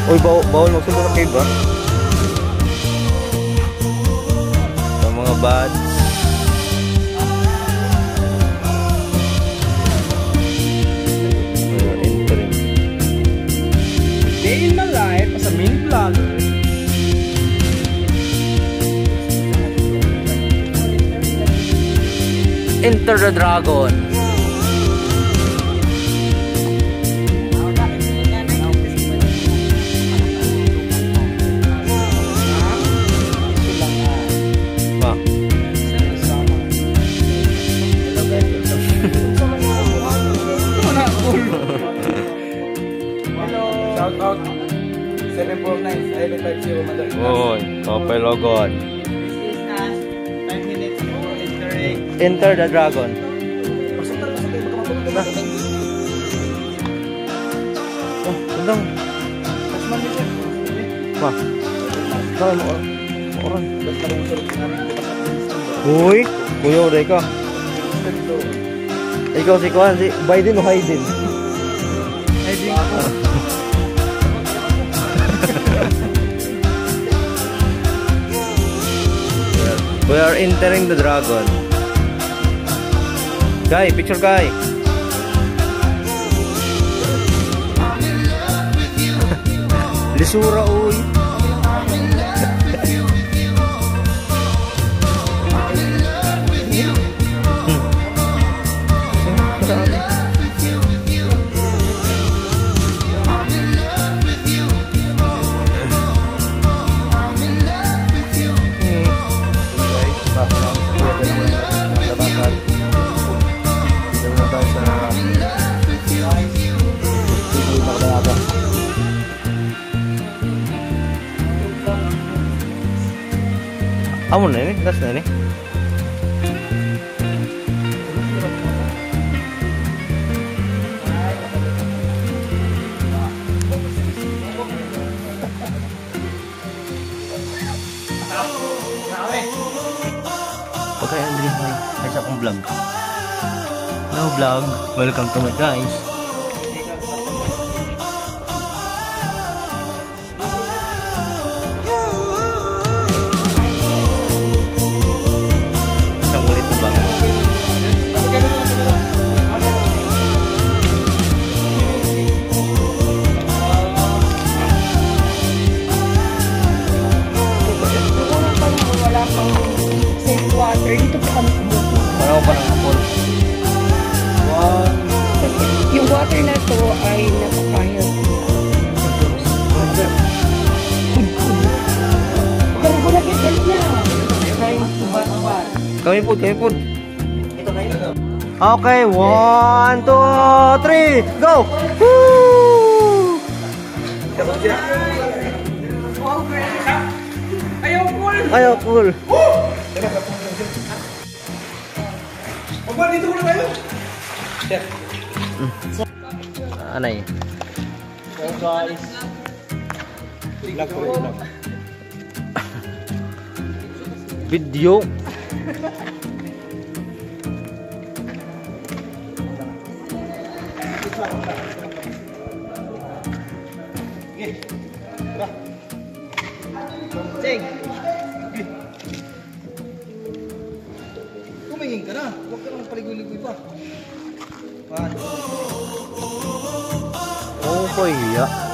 Uy, bawal magsunod ng cave ba? Sa mga bats. Entering. Day in my life as a mini vlogger. Enter the Dragon. Shout out 749-750 Madam. Oy, Kopay Logon. This is us. 5 minutes for entering. Enter the Dragon. Oh, tundang. Ma. Saan mo? Oran. Uy, kuya uday ka. Ikaw si Kuan, si Biden o Hayden? Hayden. We are entering the Dragon. Guy, picture guy. Lisura uy. Amo na ini, gas na ini. Okay, Andre, ay sa akong vlog. Hello vlog, welcome to my guys. Dito po kami kumukuha. Parang pa ng hapon. Yung water na to ay napakahirap. Pero wala kita niya. Kami po. Okay, 1, 2, 3, go! Woo! Ayaw, cool. Dito muna tayo. Anay. So guys. Vlog ko rin. Video. Ceng. Tumingin ka na. Huwag ka nang paligoy-ligoy pa. Oh, kaya.